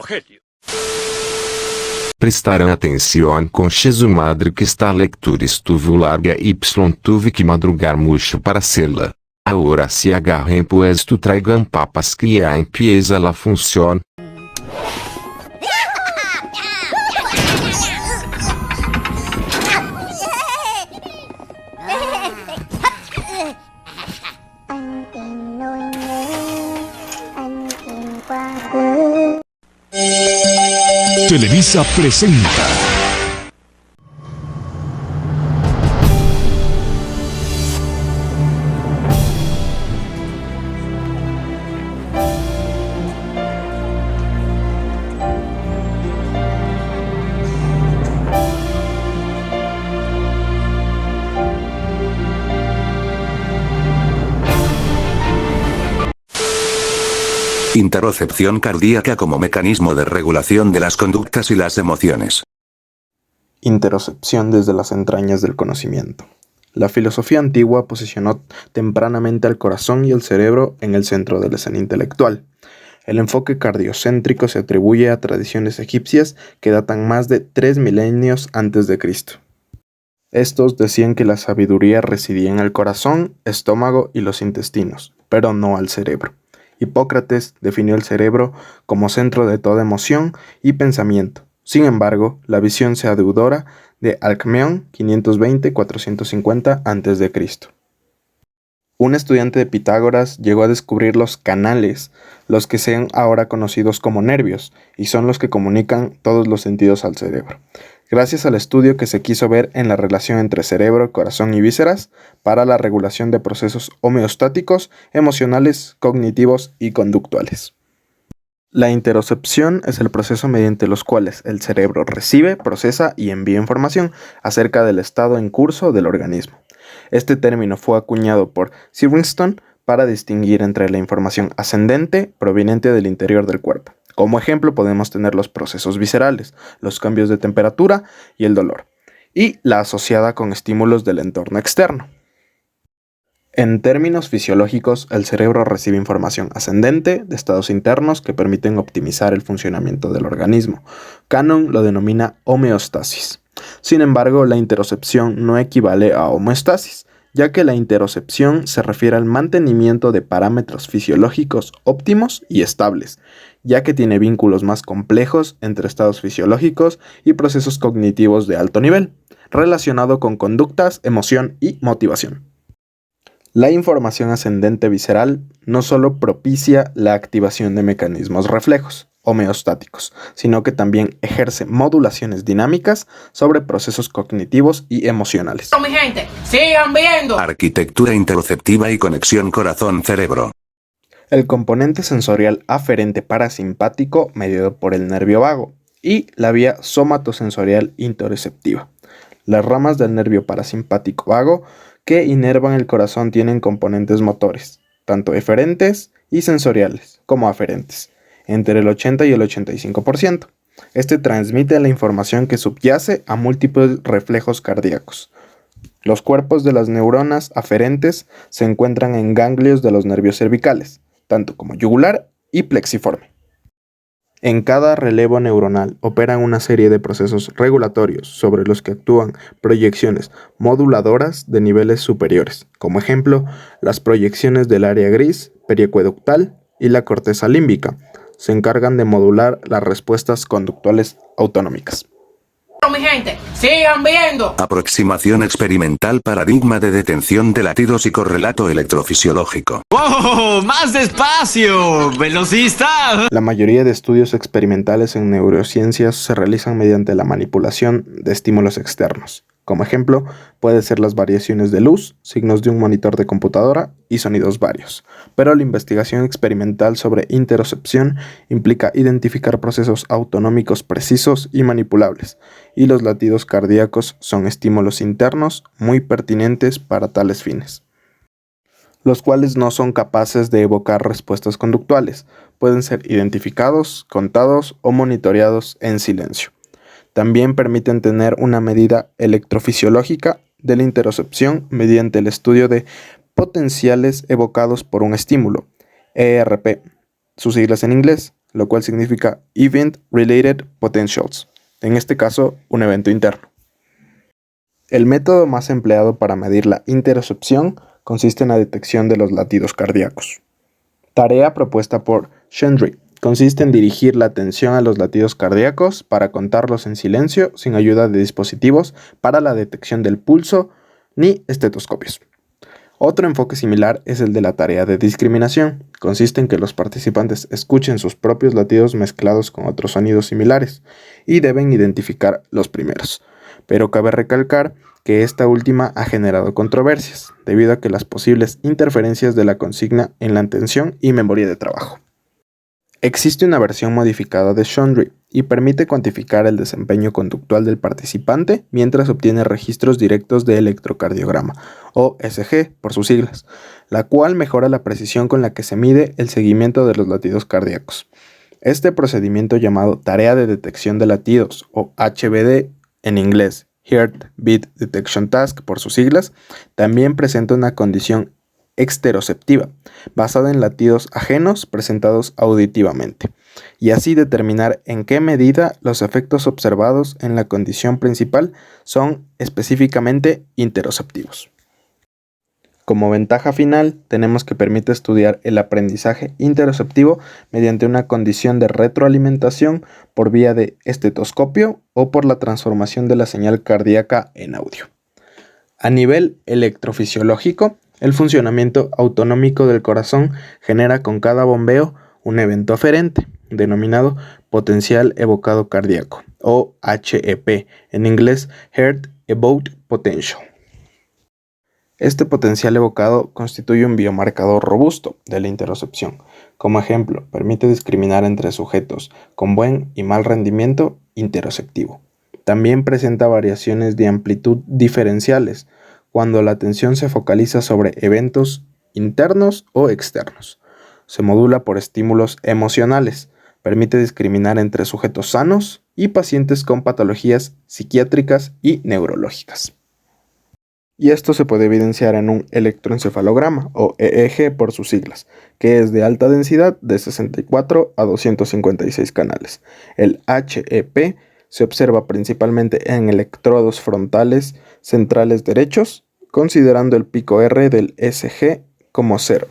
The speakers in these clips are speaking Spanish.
genio. Prestar atenção com Jesus madre que esta leitura estuvo larga y tuve que madrugar mucho para hacerla. Ahora se agarrem pues tu traigan papas que ya empieza la función. Televisa presenta. Interocepción cardíaca como mecanismo de regulación de las conductas y las emociones. Interocepción desde las entrañas del conocimiento. La filosofía antigua posicionó tempranamente al corazón y el cerebro en el centro de la escena intelectual. El enfoque cardiocéntrico se atribuye a tradiciones egipcias que datan más de 3 milenios antes de Cristo. Estos decían que la sabiduría residía en el corazón, estómago y los intestinos, pero no al cerebro. Hipócrates definió el cerebro como centro de toda emoción y pensamiento. Sin embargo, la visión se adeudora de Alcmeón 520-450 a.C. Un estudiante de Pitágoras llegó a descubrir los canales, los que sean ahora conocidos como nervios, y son los que comunican todos los sentidos al cerebro. Gracias al estudio que se quiso ver en la relación entre cerebro, corazón y vísceras para la regulación de procesos homeostáticos, emocionales, cognitivos y conductuales. La interocepción es el proceso mediante los cuales el cerebro recibe, procesa y envía información acerca del estado en curso del organismo. Este término fue acuñado por Sirenston para distinguir entre la información ascendente proveniente del interior del cuerpo. Como ejemplo podemos tener los procesos viscerales, los cambios de temperatura y el dolor, y la asociada con estímulos del entorno externo. En términos fisiológicos, el cerebro recibe información ascendente de estados internos que permiten optimizar el funcionamiento del organismo. Cannon lo denomina homeostasis. Sin embargo, la interocepción no equivale a homeostasis, ya que la interocepción se refiere al mantenimiento de parámetros fisiológicos óptimos y estables, ya que tiene vínculos más complejos entre estados fisiológicos y procesos cognitivos de alto nivel, relacionado con conductas, emoción y motivación. La información ascendente visceral no solo propicia la activación de mecanismos reflejos homeostáticos, sino que también ejerce modulaciones dinámicas sobre procesos cognitivos y emocionales. Mi gente, sigan viendo. Arquitectura interoceptiva y conexión corazón-cerebro. El componente sensorial aferente parasimpático mediado por el nervio vago y la vía somatosensorial interoceptiva. Las ramas del nervio parasimpático vago que inervan el corazón tienen componentes motores, tanto eferentes y sensoriales como aferentes, entre el 80 y el 85%. Este transmite la información que subyace a múltiples reflejos cardíacos. Los cuerpos de las neuronas aferentes se encuentran en ganglios de los nervios cervicales, tanto como yugular y plexiforme. En cada relevo neuronal operan una serie de procesos regulatorios sobre los que actúan proyecciones moduladoras de niveles superiores, como ejemplo, las proyecciones del área gris, periacueductal y la corteza límbica, se encargan de modular las respuestas conductuales autonómicas. Mi gente, sigan viendo. Aproximación experimental paradigma de detención de latidos y correlato electrofisiológico. ¡Oh! ¡Más despacio! ¡Velocista! La mayoría de estudios experimentales en neurociencias se realizan mediante la manipulación de estímulos externos. Como ejemplo, puede ser las variaciones de luz, signos de un monitor de computadora y sonidos varios. Pero la investigación experimental sobre interocepción implica identificar procesos autonómicos precisos y manipulables, y los latidos cardíacos son estímulos internos muy pertinentes para tales fines, los cuales no son capaces de evocar respuestas conductuales, pueden ser identificados, contados o monitoreados en silencio. También permiten tener una medida electrofisiológica de la interocepción mediante el estudio de potenciales evocados por un estímulo, ERP, sus siglas en inglés, lo cual significa Event Related Potentials, en este caso un evento interno. El método más empleado para medir la interocepción consiste en la detección de los latidos cardíacos. Tarea propuesta por Chandry consiste en dirigir la atención a los latidos cardíacos para contarlos en silencio sin ayuda de dispositivos para la detección del pulso ni estetoscopios. Otro enfoque similar es el de la tarea de discriminación. Consiste en que los participantes escuchen sus propios latidos mezclados con otros sonidos similares y deben identificar los primeros. Pero cabe recalcar que esta última ha generado controversias, debido a que las posibles interferencias de la consigna en la atención y memoria de trabajo. Existe una versión modificada de Chandry y permite cuantificar el desempeño conductual del participante mientras obtiene registros directos de electrocardiograma, o ECG por sus siglas, la cual mejora la precisión con la que se mide el seguimiento de los latidos cardíacos. Este procedimiento, llamado tarea de detección de latidos, o HBD en inglés, Heart Beat Detection Task por sus siglas, también presenta una condición exteroceptiva, basada en latidos ajenos presentados auditivamente, y así determinar en qué medida los efectos observados en la condición principal son específicamente interoceptivos. Como ventaja final, tenemos que permite estudiar el aprendizaje interoceptivo mediante una condición de retroalimentación por vía de estetoscopio o por la transformación de la señal cardíaca en audio. A nivel electrofisiológico, el funcionamiento autonómico del corazón genera con cada bombeo un evento aferente, denominado potencial evocado cardíaco, o HEP, en inglés Heart Evoked Potential. Este potencial evocado constituye un biomarcador robusto de la interocepción. Como ejemplo, permite discriminar entre sujetos con buen y mal rendimiento interoceptivo. También presenta variaciones de amplitud diferenciales, cuando la atención se focaliza sobre eventos internos o externos. Se modula por estímulos emocionales. Permite discriminar entre sujetos sanos y pacientes con patologías psiquiátricas y neurológicas. Y esto se puede evidenciar en un electroencefalograma, o EEG por sus siglas, que es de alta densidad de 64 a 256 canales. El HEP se observa principalmente en electrodos frontales centrales derechos, considerando el pico R del ECG como 0.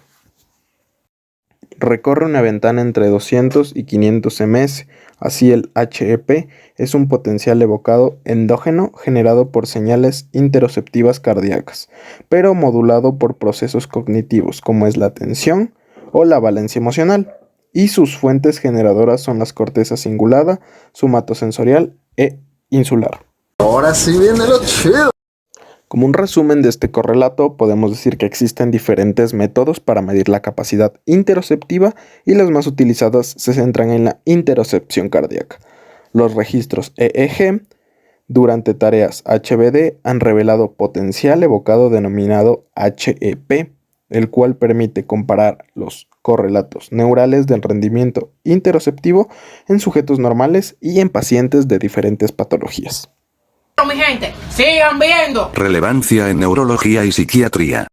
Recorre una ventana entre 200 y 500 ms, así el HEP es un potencial evocado endógeno generado por señales interoceptivas cardíacas, pero modulado por procesos cognitivos como es la atención o la valencia emocional, y sus fuentes generadoras son las corteza cingulada, somatosensorial e insular. Ahora sí viene lo chido. Como un resumen de este correlato, podemos decir que existen diferentes métodos para medir la capacidad interoceptiva y las más utilizadas se centran en la interocepción cardíaca. Los registros EEG durante tareas HBD han revelado potencial evocado denominado HEP, el cual permite comparar los correlatos neurales del rendimiento interoceptivo en sujetos normales y en pacientes de diferentes patologías. Mi gente, sigan viendo. Relevancia en neurología y psiquiatría.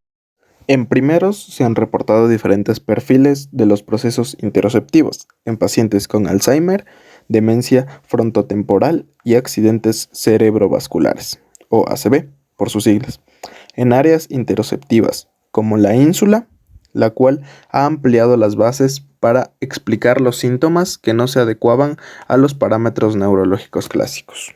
En primeros se han reportado diferentes perfiles de los procesos interoceptivos en pacientes con Alzheimer, demencia frontotemporal y accidentes cerebrovasculares, o ACV por sus siglas, en áreas interoceptivas como la ínsula, la cual ha ampliado las bases para explicar los síntomas que no se adecuaban a los parámetros neurológicos clásicos.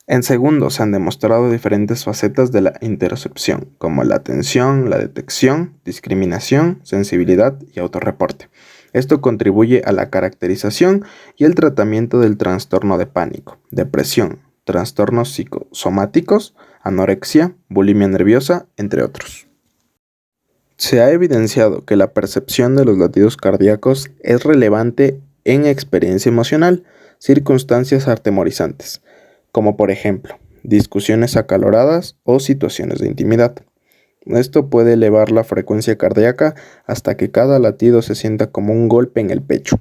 En segundo, se han demostrado diferentes facetas de la interocepción, como la atención, la detección, discriminación, sensibilidad y autorreporte. Esto contribuye a la caracterización y el tratamiento del trastorno de pánico, depresión, trastornos psicosomáticos, anorexia, bulimia nerviosa, entre otros. Se ha evidenciado que la percepción de los latidos cardíacos es relevante en experiencia emocional, circunstancias atemorizantes, como por ejemplo, discusiones acaloradas o situaciones de intimidad. Esto puede elevar la frecuencia cardíaca hasta que cada latido se sienta como un golpe en el pecho.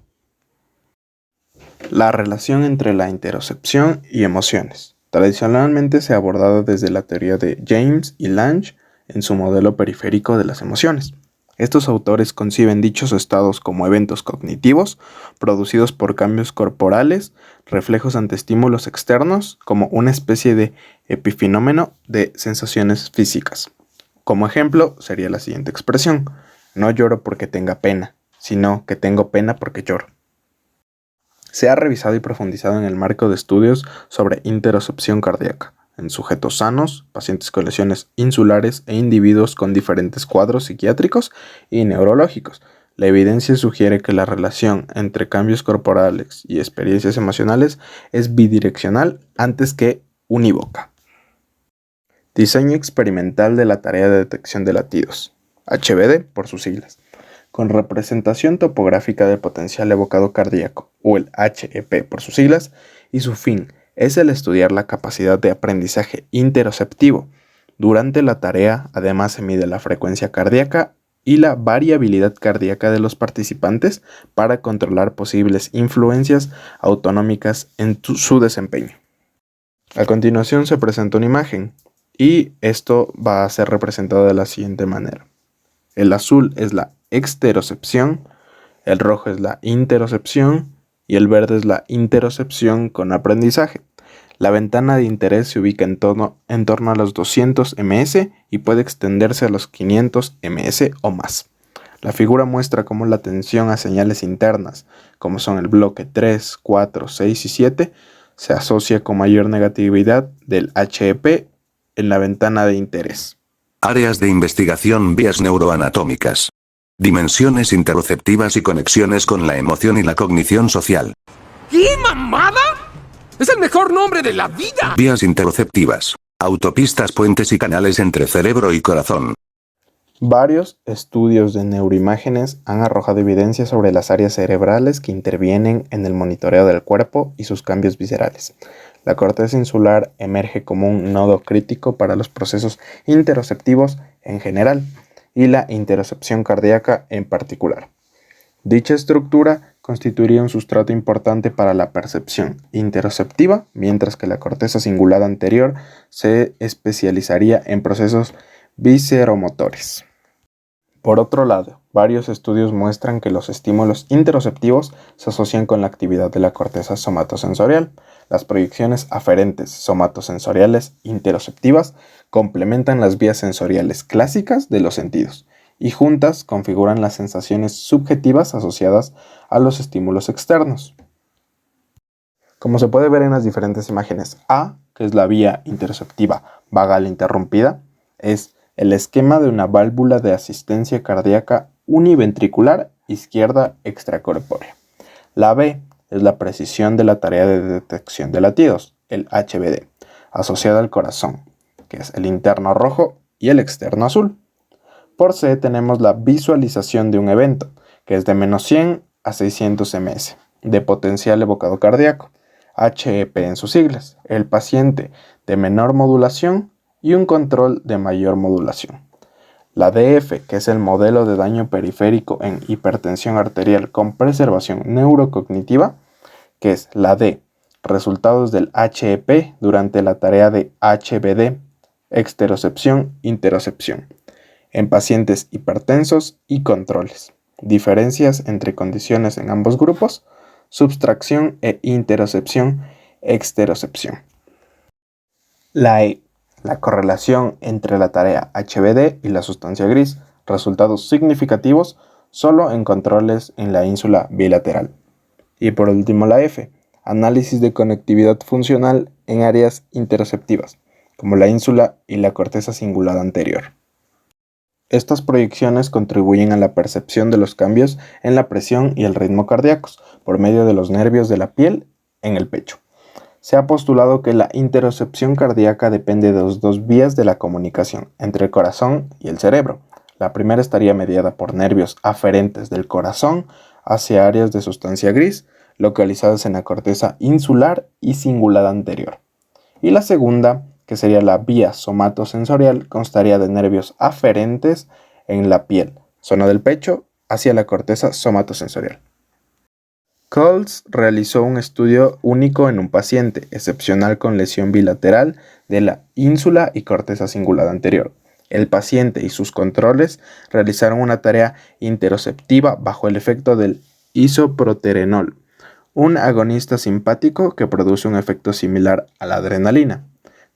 La relación entre la interocepción y emociones. Tradicionalmente se ha abordado desde la teoría de James y Lange en su modelo periférico de las emociones. Estos autores conciben dichos estados como eventos cognitivos producidos por cambios corporales, reflejos ante estímulos externos, como una especie de epifenómeno de sensaciones físicas. Como ejemplo sería la siguiente expresión: no lloro porque tenga pena, sino que tengo pena porque lloro. Se ha revisado y profundizado en el marco de estudios sobre interocepción cardíaca en sujetos sanos, pacientes con lesiones insulares e individuos con diferentes cuadros psiquiátricos y neurológicos. La evidencia sugiere que la relación entre cambios corporales y experiencias emocionales es bidireccional antes que unívoca. Diseño experimental de la tarea de detección de latidos, HBD por sus siglas, con representación topográfica del potencial evocado cardíaco, o el HEP por sus siglas, y su fin es el estudiar la capacidad de aprendizaje interoceptivo. Durante la tarea, además, se mide la frecuencia cardíaca y la variabilidad cardíaca de los participantes para controlar posibles influencias autonómicas en su desempeño. A continuación se presenta una imagen y esto va a ser representado de la siguiente manera. El azul es la exterocepción, el rojo es la interocepción y el verde es la interocepción con aprendizaje. La ventana de interés se ubica en torno a los 200 ms y puede extenderse a los 500 ms o más. La figura muestra cómo la atención a señales internas, como son el bloque 3, 4, 6 y 7, se asocia con mayor negatividad del HEP en la ventana de interés. Áreas de investigación: vías neuroanatómicas, dimensiones interoceptivas y conexiones con la emoción y la cognición social. ¿Qué mamada? ¡Es el mejor nombre de la vida! Vías interoceptivas, autopistas, puentes y canales entre cerebro y corazón. Varios estudios de neuroimágenes han arrojado evidencia sobre las áreas cerebrales que intervienen en el monitoreo del cuerpo y sus cambios viscerales. La corteza insular emerge como un nodo crítico para los procesos interoceptivos en general y la interocepción cardíaca en particular. Dicha estructura constituiría un sustrato importante para la percepción interoceptiva, mientras que la corteza cingulada anterior se especializaría en procesos visceromotores. Por otro lado, varios estudios muestran que los estímulos interoceptivos se asocian con la actividad de la corteza somatosensorial. Las proyecciones aferentes somatosensoriales interoceptivas complementan las vías sensoriales clásicas de los sentidos y juntas configuran las sensaciones subjetivas asociadas a los estímulos externos. Como se puede ver en las diferentes imágenes, A, que es la vía interoceptiva vagal interrumpida, es el esquema de una válvula de asistencia cardíaca univentricular izquierda extracorpórea. La B es la precisión de la tarea de detección de latidos, el HBD, asociada al corazón, que es el interno rojo y el externo azul. Por C tenemos la visualización de un evento, que es de menos 100 a 600 ms, de potencial evocado cardíaco, HEP en sus siglas, el paciente de menor modulación y un control de mayor modulación. La DF, que es el modelo de daño periférico en hipertensión arterial con preservación neurocognitiva, que es la D, resultados del HEP durante la tarea de HBD, exterocepción, interocepción, en pacientes hipertensos y controles. Diferencias entre condiciones en ambos grupos, subtracción e interocepción, exterocepción. La E, la correlación entre la tarea HBD y la sustancia gris, resultados significativos solo en controles en la ínsula bilateral. Y por último la F, análisis de conectividad funcional en áreas interoceptivas, como la ínsula y la corteza cingulada anterior. Estas proyecciones contribuyen a la percepción de los cambios en la presión y el ritmo cardíacos por medio de los nervios de la piel en el pecho. Se ha postulado que la interocepción cardíaca depende de las dos vías de la comunicación entre el corazón y el cerebro. La primera estaría mediada por nervios aferentes del corazón hacia áreas de sustancia gris, localizadas en la corteza insular y cingulada anterior. Y la segunda, que sería la vía somatosensorial, constaría de nervios aferentes en la piel, zona del pecho, hacia la corteza somatosensorial. Coles realizó un estudio único en un paciente excepcional con lesión bilateral de la ínsula y corteza cingulada anterior, El paciente y sus controles realizaron una tarea interoceptiva bajo el efecto del isoproterenol, un agonista simpático que produce un efecto similar a la adrenalina.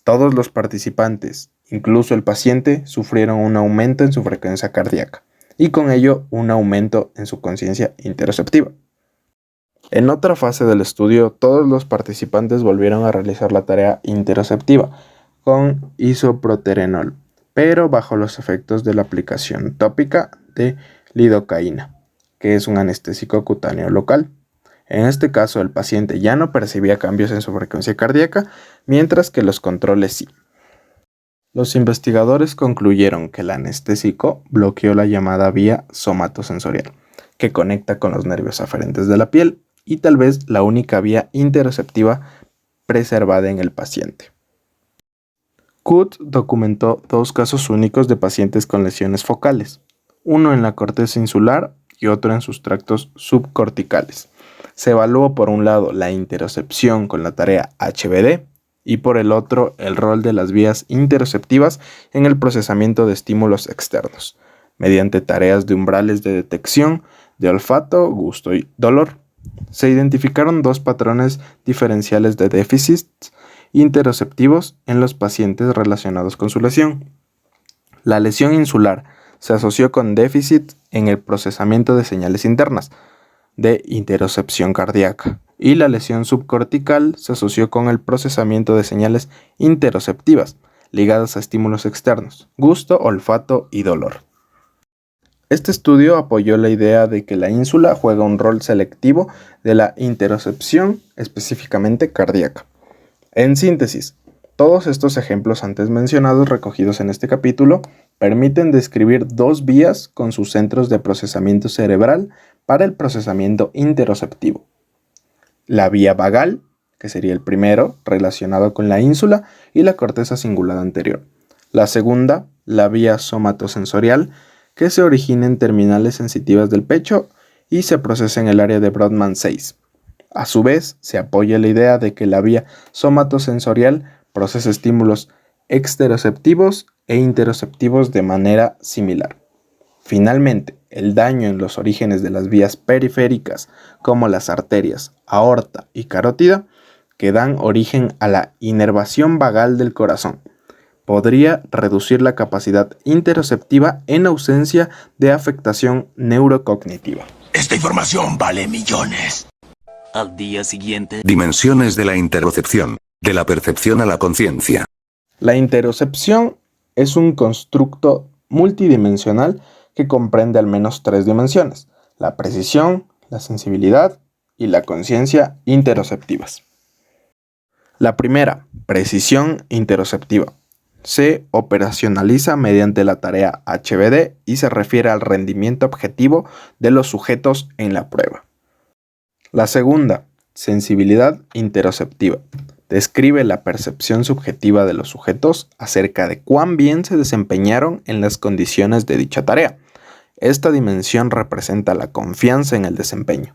Todos los participantes, incluso el paciente, sufrieron un aumento en su frecuencia cardíaca y con ello un aumento en su conciencia interoceptiva. En otra fase del estudio, todos los participantes volvieron a realizar la tarea interoceptiva con isoproterenol, pero bajo los efectos de la aplicación tópica de lidocaína, que es un anestésico cutáneo local. En este caso, el paciente ya no percibía cambios en su frecuencia cardíaca, mientras que los controles sí. Los investigadores concluyeron que el anestésico bloqueó la llamada vía somatosensorial, que conecta con los nervios aferentes de la piel y tal vez la única vía interoceptiva preservada en el paciente. Coot documentó 2 casos únicos de pacientes con lesiones focales, uno en la corteza insular y otro en sus tractos subcorticales. Se evaluó por un lado la interocepción con la tarea HBD y por el otro el rol de las vías interoceptivas en el procesamiento de estímulos externos, mediante tareas de umbrales de detección de olfato, gusto y dolor. Se identificaron 2 patrones diferenciales de déficits interoceptivos en los pacientes relacionados con su lesión. La lesión insular se asoció con déficit en el procesamiento de señales internas de interocepción cardíaca y la lesión subcortical se asoció con el procesamiento de señales interoceptivas ligadas a estímulos externos, gusto, olfato y dolor. Este estudio apoyó la idea de que la ínsula juega un rol selectivo de la interocepción, específicamente cardíaca. En síntesis, todos estos ejemplos antes mencionados recogidos en este capítulo permiten describir 2 vías con sus centros de procesamiento cerebral para el procesamiento interoceptivo. La vía vagal, que sería el primero, relacionado con la ínsula y la corteza cingulada anterior. La segunda, la vía somatosensorial, que se origina en terminales sensitivas del pecho y se procesa en el área de Brodmann 6. A su vez, se apoya la idea de que la vía somatosensorial procesa estímulos exteroceptivos e interoceptivos de manera similar. Finalmente, el daño en los orígenes de las vías periféricas, como las arterias, aorta y carótida, que dan origen a la inervación vagal del corazón, podría reducir la capacidad interoceptiva en ausencia de afectación neurocognitiva. Esta información vale millones. Al día siguiente. Dimensiones de la interocepción, de la percepción a la conciencia. La interocepción es un constructo multidimensional que comprende al menos 3 dimensiones: la precisión, la sensibilidad y la conciencia interoceptivas. La primera, precisión interoceptiva, se operacionaliza mediante la tarea HBD y se refiere al rendimiento objetivo de los sujetos en la prueba. La segunda, sensibilidad interoceptiva, describe la percepción subjetiva de los sujetos acerca de cuán bien se desempeñaron en las condiciones de dicha tarea. Esta dimensión representa la confianza en el desempeño.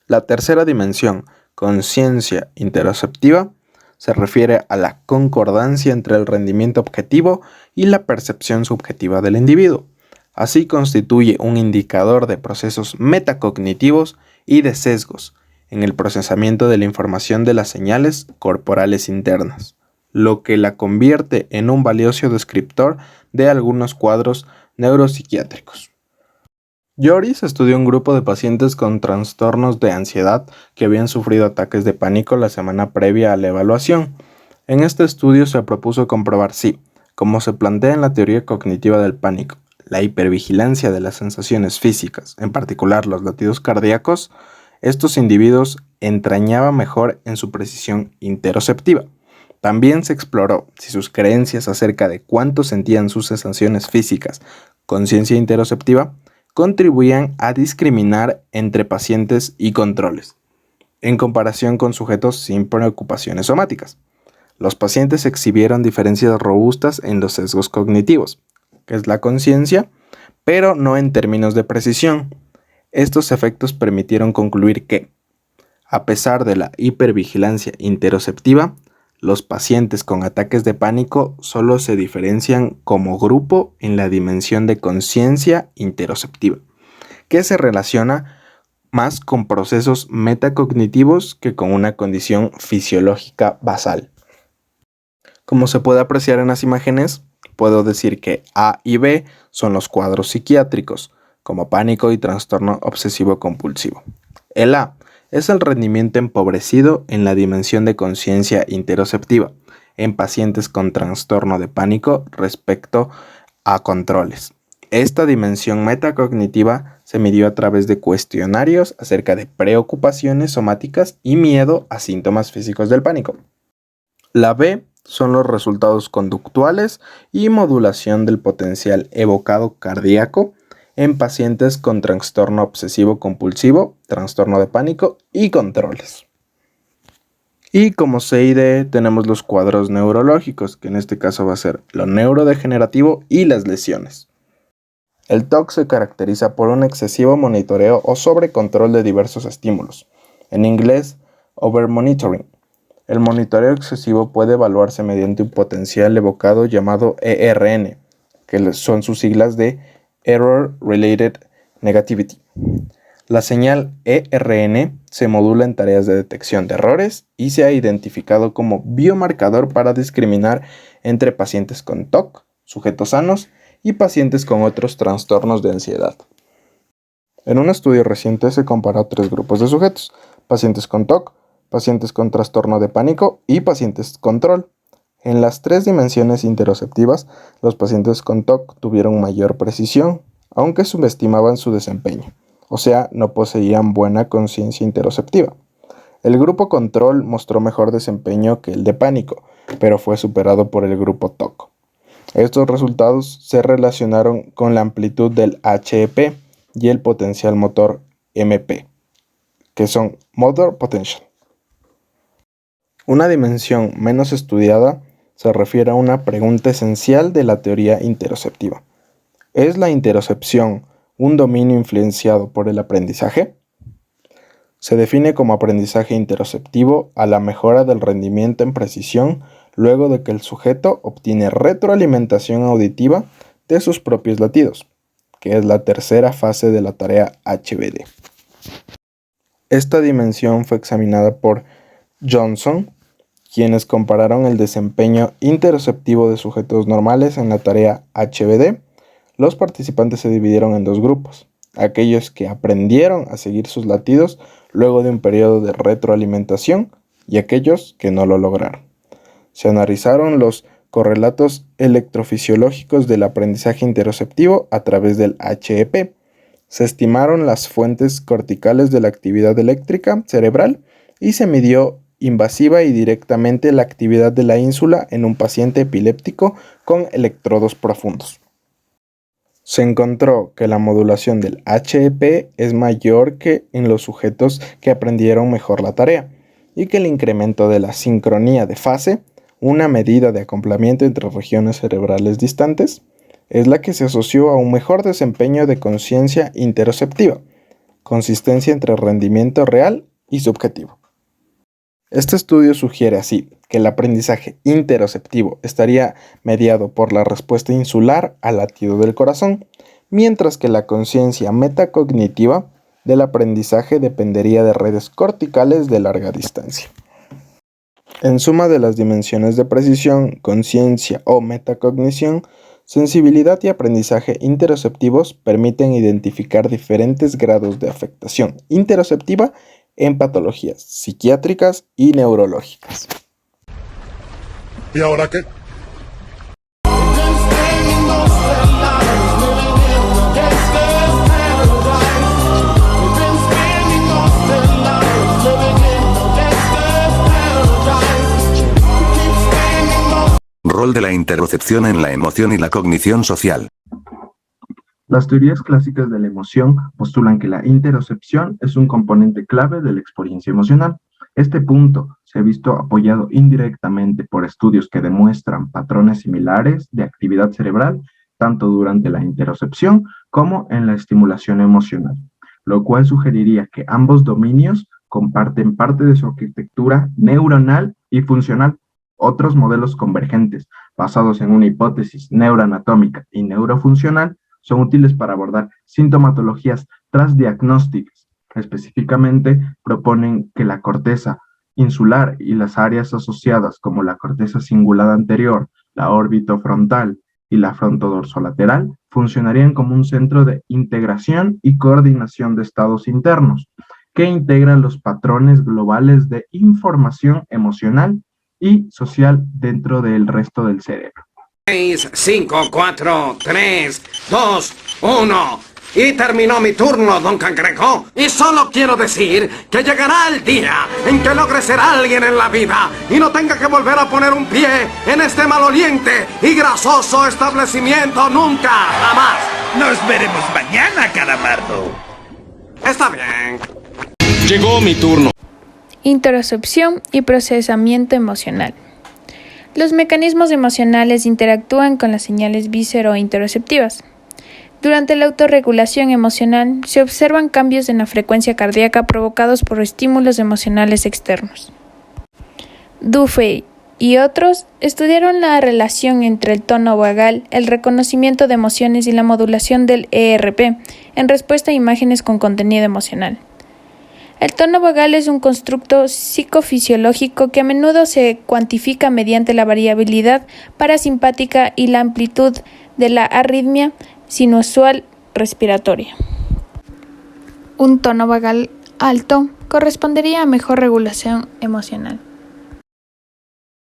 La tercera dimensión, conciencia interoceptiva, se refiere a la concordancia entre el rendimiento objetivo y la percepción subjetiva del individuo. Así constituye un indicador de procesos metacognitivos y de sesgos en el procesamiento de la información de las señales corporales internas, lo que la convierte en un valioso descriptor de algunos cuadros neuropsiquiátricos. Joris estudió un grupo de pacientes con trastornos de ansiedad que habían sufrido ataques de pánico la semana previa a la evaluación. En este estudio se propuso comprobar si, como se plantea en la teoría cognitiva del pánico, la hipervigilancia de las sensaciones físicas, en particular los latidos cardíacos, estos individuos entrañaban mejor en su precisión interoceptiva. También se exploró si sus creencias acerca de cuánto sentían sus sensaciones físicas, conciencia interoceptiva, contribuían a discriminar entre pacientes y controles, en comparación con sujetos sin preocupaciones somáticas. Los pacientes exhibieron diferencias robustas en los sesgos cognitivos, que es la conciencia, pero no en términos de precisión. Estos efectos permitieron concluir que, a pesar de la hipervigilancia interoceptiva, los pacientes con ataques de pánico solo se diferencian como grupo en la dimensión de conciencia interoceptiva, que se relaciona más con procesos metacognitivos que con una condición fisiológica basal. Como se puede apreciar en las imágenes, puedo decir que A y B son los cuadros psiquiátricos, como pánico y trastorno obsesivo-compulsivo. El A es el rendimiento empobrecido en la dimensión de conciencia interoceptiva en pacientes con trastorno de pánico respecto a controles. Esta dimensión metacognitiva se midió a través de cuestionarios acerca de preocupaciones somáticas y miedo a síntomas físicos del pánico. La B son los resultados conductuales y modulación del potencial evocado cardíaco en pacientes con trastorno obsesivo-compulsivo, trastorno de pánico y controles. Y como C y D tenemos los cuadros neurológicos, que en este caso va a ser lo neurodegenerativo y las lesiones. El TOC se caracteriza por un excesivo monitoreo o sobrecontrol de diversos estímulos, en inglés overmonitoring. El monitoreo excesivo puede evaluarse mediante un potencial evocado llamado ERN, que son sus siglas de Error Related Negativity. La señal ERN se modula en tareas de detección de errores y se ha identificado como biomarcador para discriminar entre pacientes con TOC, sujetos sanos, y pacientes con otros trastornos de ansiedad. En un estudio reciente se comparó a 3 grupos de sujetos: pacientes con TOC, pacientes con trastorno de pánico y pacientes control. En las 3 dimensiones interoceptivas, los pacientes con TOC tuvieron mayor precisión, aunque subestimaban su desempeño, o sea, no poseían buena conciencia interoceptiva. El grupo control mostró mejor desempeño que el de pánico, pero fue superado por el grupo TOC. Estos resultados se relacionaron con la amplitud del HEP y el potencial motor MP, que son Motor Potential. Una dimensión menos estudiada se refiere a una pregunta esencial de la teoría interoceptiva. ¿Es la interocepción un dominio influenciado por el aprendizaje? Se define como aprendizaje interoceptivo a la mejora del rendimiento en precisión luego de que el sujeto obtiene retroalimentación auditiva de sus propios latidos, que es la tercera fase de la tarea HBD. Esta dimensión fue examinada por Johnson, quienes compararon el desempeño interoceptivo de sujetos normales en la tarea HBD. Los participantes se dividieron en 2 grupos: aquellos que aprendieron a seguir sus latidos luego de un periodo de retroalimentación y aquellos que no lo lograron. Se analizaron los correlatos electrofisiológicos del aprendizaje interoceptivo a través del HEP. Se estimaron las fuentes corticales de la actividad eléctrica cerebral y se midió invasiva y directamente la actividad de la ínsula en un paciente epiléptico con electrodos profundos. Se encontró que la modulación del HEP es mayor que en los sujetos que aprendieron mejor la tarea y que el incremento de la sincronía de fase, una medida de acoplamiento entre regiones cerebrales distantes, es la que se asoció a un mejor desempeño de conciencia interoceptiva, consistencia entre rendimiento real y subjetivo. Este estudio sugiere así que el aprendizaje interoceptivo estaría mediado por la respuesta insular al latido del corazón, mientras que la conciencia metacognitiva del aprendizaje dependería de redes corticales de larga distancia. En suma de las dimensiones de precisión, conciencia o metacognición, sensibilidad y aprendizaje interoceptivos permiten identificar diferentes grados de afectación interoceptiva en patologías psiquiátricas y neurológicas. ¿Y ahora qué? Rol de la interocepción en la emoción y la cognición social. Las teorías clásicas de la emoción postulan que la interocepción es un componente clave de la experiencia emocional. Este punto se ha visto apoyado indirectamente por estudios que demuestran patrones similares de actividad cerebral, tanto durante la interocepción como en la estimulación emocional, lo cual sugeriría que ambos dominios comparten parte de su arquitectura neuronal y funcional. Otros modelos convergentes, basados en una hipótesis neuroanatómica y neurofuncional, son útiles para abordar sintomatologías transdiagnósticas. Específicamente, proponen que la corteza insular y las áreas asociadas como la corteza cingulada anterior, la orbitofrontal y la frontodorsolateral funcionarían como un centro de integración y coordinación de estados internos que integran los patrones globales de información emocional y social dentro del resto del cerebro. 6, 5, 4, 3, 2, 1. Y terminó mi turno, don Cangrejo. Y solo quiero decir que llegará el día en que logre ser alguien en la vida y no tenga que volver a poner un pie en este maloliente y grasoso establecimiento nunca, jamás. Nos veremos mañana, Calamardo. Está bien. Llegó mi turno. Interocepción y procesamiento emocional. Los mecanismos emocionales interactúan con las señales viscerointeroceptivas. Durante la autorregulación emocional se observan cambios en la frecuencia cardíaca provocados por estímulos emocionales externos. Duffy y otros estudiaron la relación entre el tono vagal, el reconocimiento de emociones y la modulación del ERP en respuesta a imágenes con contenido emocional. El tono vagal es un constructo psicofisiológico que a menudo se cuantifica mediante la variabilidad parasimpática y la amplitud de la arritmia sinusal respiratoria. Un tono vagal alto correspondería a mejor regulación emocional.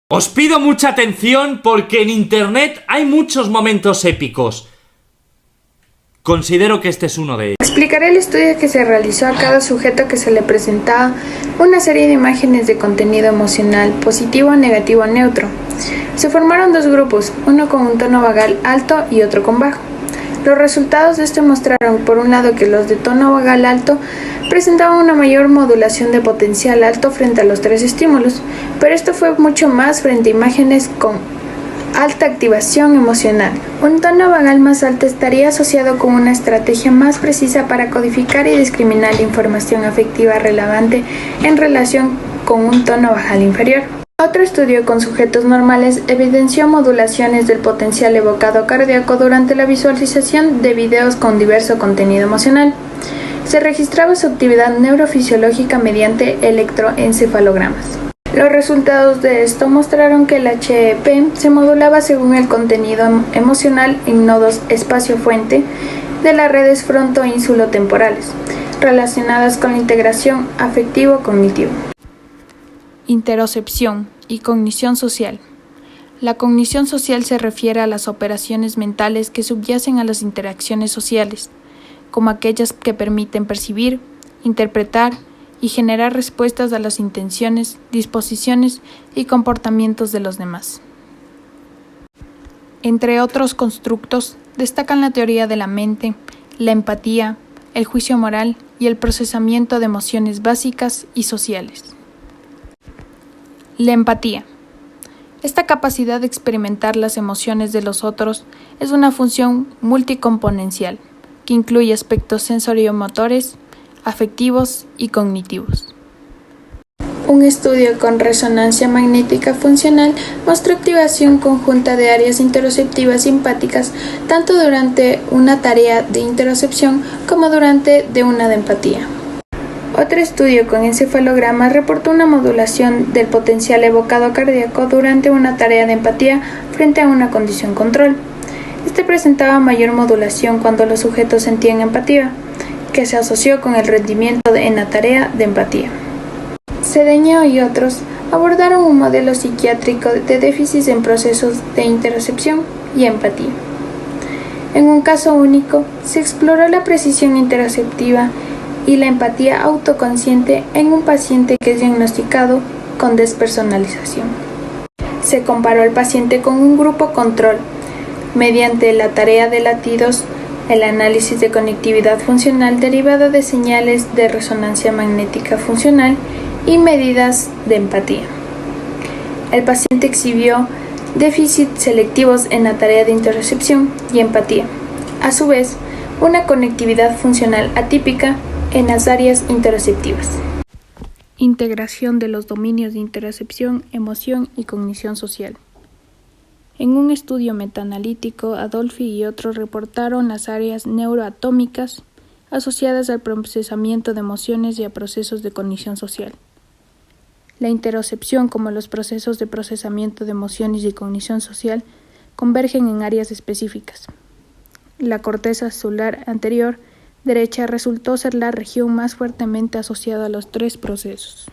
Os pido mucha atención porque en internet hay muchos momentos épicos. Considero que este es uno de ellos. Explicaré el estudio que se realizó a cada sujeto que se le presentaba una serie de imágenes de contenido emocional, positivo, negativo, neutro. Se formaron dos grupos, uno con un tono vagal alto y otro con bajo. Los resultados de esto mostraron, por un lado, que los de tono vagal alto presentaban una mayor modulación de potencial alto frente a los tres estímulos, pero esto fue mucho más frente a imágenes con alta activación emocional. Un tono vagal más alto estaría asociado con una estrategia más precisa para codificar y discriminar la información afectiva relevante en relación con un tono vagal inferior. Otro estudio con sujetos normales evidenció modulaciones del potencial evocado cardíaco durante la visualización de videos con diverso contenido emocional. Se registraba su actividad neurofisiológica mediante electroencefalogramas. Los resultados de esto mostraron que el HEP se modulaba según el contenido emocional en nodos espacio-fuente de las redes frontoinsulotemporales, relacionadas con la integración afectivo-cognitivo. Interocepción y cognición social. La cognición social se refiere a las operaciones mentales que subyacen a las interacciones sociales, como aquellas que permiten percibir, interpretar y generar respuestas a las intenciones, disposiciones y comportamientos de los demás. Entre otros constructos, destacan la teoría de la mente, la empatía, el juicio moral y el procesamiento de emociones básicas y sociales. La empatía. Esta capacidad de experimentar las emociones de los otros es una función multicomponencial que incluye aspectos sensorio-motores, afectivos y cognitivos. Un estudio con resonancia magnética funcional mostró activación conjunta de áreas interoceptivas simpáticas tanto durante una tarea de interocepción como durante de una de empatía. Otro estudio con encefalogramas reportó una modulación del potencial evocado cardíaco durante una tarea de empatía frente a una condición control. Este presentaba mayor modulación cuando los sujetos sentían empatía, que se asoció con el rendimiento en la tarea de empatía. Cedeño y otros abordaron un modelo psiquiátrico de déficits en procesos de interocepción y empatía. En un caso único, se exploró la precisión interoceptiva y la empatía autoconsciente en un paciente que es diagnosticado con despersonalización. Se comparó al paciente con un grupo control mediante la tarea de latidos, el análisis de conectividad funcional derivada de señales de resonancia magnética funcional y medidas de empatía. El paciente exhibió déficits selectivos en la tarea de interocepción y empatía. A su vez, una conectividad funcional atípica en las áreas interoceptivas. Integración de los dominios de interocepción, emoción y cognición social. En un estudio metaanalítico, Adolfi y otros reportaron las áreas neuroatómicas asociadas al procesamiento de emociones y a procesos de cognición social. La interocepción, como los procesos de procesamiento de emociones y cognición social, convergen en áreas específicas. La corteza celular anterior derecha resultó ser la región más fuertemente asociada a los tres procesos.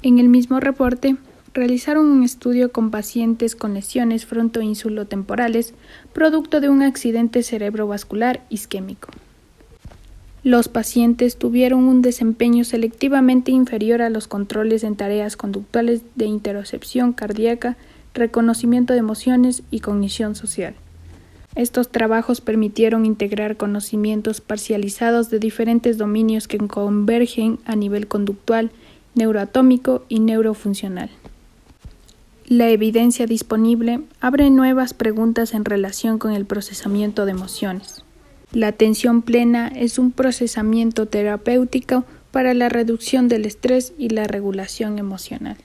En el mismo reporte, realizaron un estudio con pacientes con lesiones frontoinsulotemporales producto de un accidente cerebrovascular isquémico. Los pacientes tuvieron un desempeño selectivamente inferior a los controles en tareas conductuales de interocepción cardíaca, reconocimiento de emociones y cognición social. Estos trabajos permitieron integrar conocimientos parcializados de diferentes dominios que convergen a nivel conductual, neuroatómico y neurofuncional. La evidencia disponible abre nuevas preguntas en relación con el procesamiento de emociones. La atención plena es un procesamiento terapéutico para la reducción del estrés y la regulación emocional.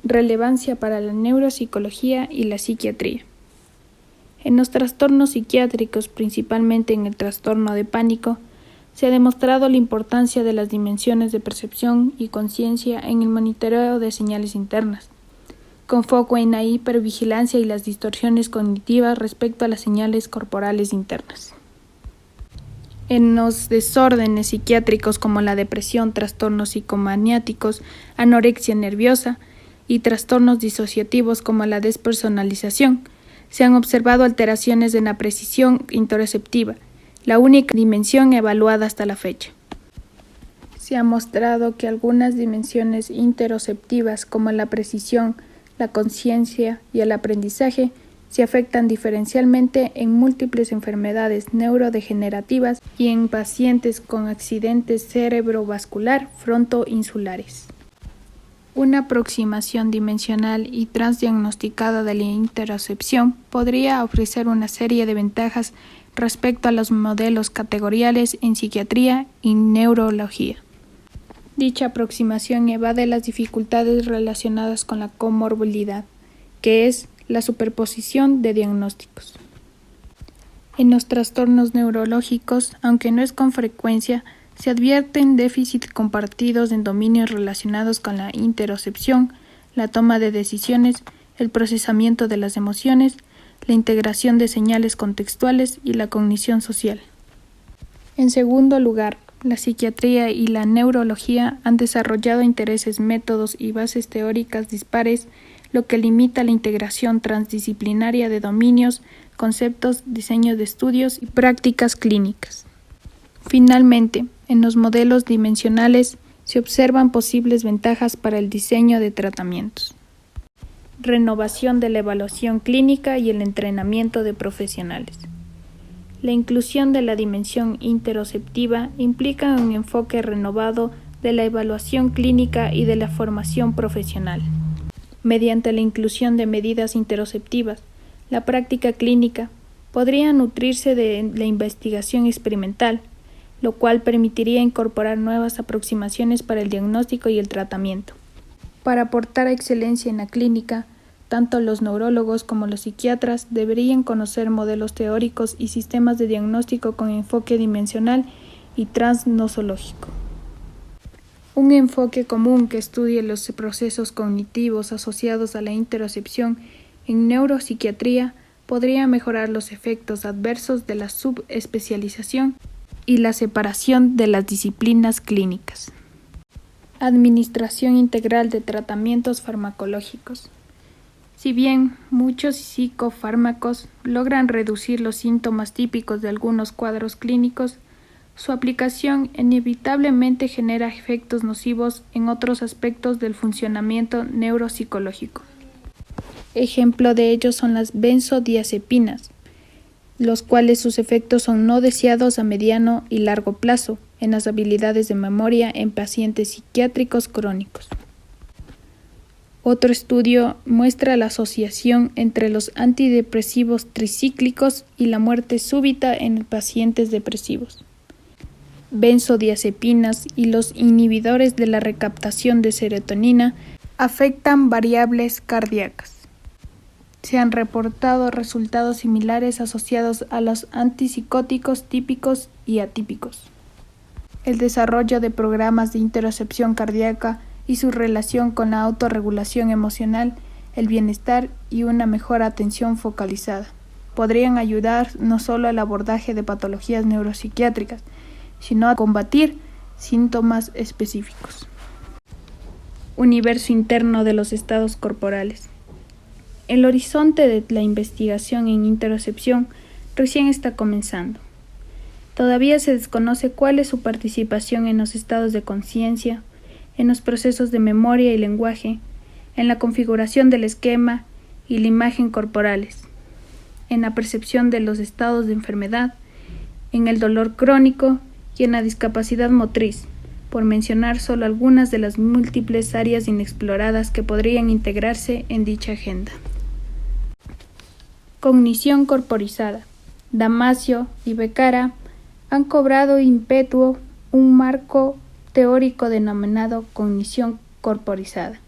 Relevancia para la neuropsicología y la psiquiatría. En los trastornos psiquiátricos, principalmente en el trastorno de pánico, se ha demostrado la importancia de las dimensiones de percepción y conciencia en el monitoreo de señales internas, con foco en la hipervigilancia y las distorsiones cognitivas respecto a las señales corporales internas. En los desórdenes psiquiátricos como la depresión, trastornos psicomaniáticos, anorexia nerviosa y trastornos disociativos como la despersonalización, se han observado alteraciones en la precisión interoceptiva, la única dimensión evaluada hasta la fecha. Se ha mostrado que algunas dimensiones interoceptivas como la precisión, la conciencia y el aprendizaje se afectan diferencialmente en múltiples enfermedades neurodegenerativas y en pacientes con accidentes cerebrovascular frontoinsulares. Una aproximación dimensional y transdiagnosticada de la interocepción podría ofrecer una serie de ventajas respecto a los modelos categoriales en psiquiatría y neurología. Dicha aproximación evade las dificultades relacionadas con la comorbilidad, que es la superposición de diagnósticos. En los trastornos neurológicos, aunque no es con frecuencia, se advierten déficits compartidos en dominios relacionados con la interocepción, la toma de decisiones, el procesamiento de las emociones, la integración de señales contextuales y la cognición social. En segundo lugar, la psiquiatría y la neurología han desarrollado intereses, métodos y bases teóricas dispares, lo que limita la integración transdisciplinaria de dominios, conceptos, diseño de estudios y prácticas clínicas. Finalmente, en los modelos dimensionales se observan posibles ventajas para el diseño de tratamientos. Renovación de la evaluación clínica y el entrenamiento de profesionales. La inclusión de la dimensión interoceptiva implica un enfoque renovado de la evaluación clínica y de la formación profesional. Mediante la inclusión de medidas interoceptivas, la práctica clínica podría nutrirse de la investigación experimental, lo cual permitiría incorporar nuevas aproximaciones para el diagnóstico y el tratamiento. Para aportar excelencia en la clínica, tanto los neurólogos como los psiquiatras deberían conocer modelos teóricos y sistemas de diagnóstico con enfoque dimensional y transnosológico. Un enfoque común que estudie los procesos cognitivos asociados a la interocepción en neuropsiquiatría podría mejorar los efectos adversos de la subespecialización y la separación de las disciplinas clínicas. Administración integral de tratamientos farmacológicos. Si bien muchos psicofármacos logran reducir los síntomas típicos de algunos cuadros clínicos, su aplicación inevitablemente genera efectos nocivos en otros aspectos del funcionamiento neuropsicológico. Ejemplo de ello son las benzodiazepinas, los cuales sus efectos son no deseados a mediano y largo plazo en las habilidades de memoria en pacientes psiquiátricos crónicos. Otro estudio muestra la asociación entre los antidepresivos tricíclicos y la muerte súbita en pacientes depresivos. benzodiazepinas y los inhibidores de la recaptación de serotonina afectan variables cardíacas. Se han reportado resultados similares asociados a los antipsicóticos típicos y atípicos. El desarrollo de programas de interocepción cardíaca y su relación con la autorregulación emocional, el bienestar y una mejor atención focalizada podrían ayudar no solo al abordaje de patologías neuropsiquiátricas, sino a combatir síntomas específicos. Universo interno de los estados corporales. El horizonte de la investigación en interocepción recién está comenzando. Todavía se desconoce cuál es su participación en los estados de conciencia, en los procesos de memoria y lenguaje, en la configuración del esquema y la imagen corporales, en la percepción de los estados de enfermedad, en el dolor crónico y en la discapacidad motriz, por mencionar solo algunas de las múltiples áreas inexploradas que podrían integrarse en dicha agenda. Cognición corporizada. Damasio y Beccara han cobrado impetuo un marco teórico denominado cognición corporizada.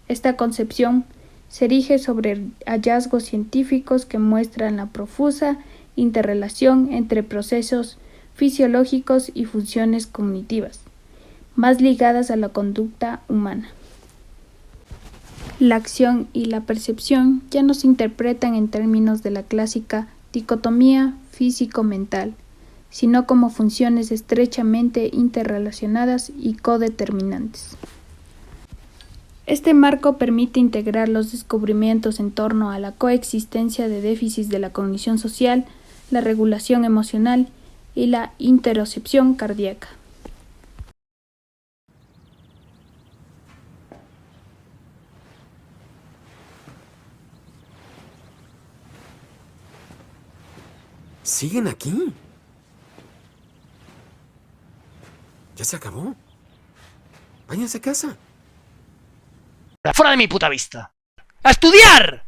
Esta concepción se erige sobre hallazgos científicos que muestran la profusa interrelación entre procesos fisiológicos y funciones cognitivas, más ligadas a la conducta humana. La acción y la percepción ya no se interpretan en términos de la clásica dicotomía físico-mental, sino como funciones estrechamente interrelacionadas y codeterminantes. Este marco permite integrar los descubrimientos en torno a la coexistencia de déficits de la cognición social, la regulación emocional y la interocepción cardíaca. ¿Siguen aquí? ¿Ya se acabó? Váyanse a casa. ¡Fuera de mi puta vista! ¡A estudiar!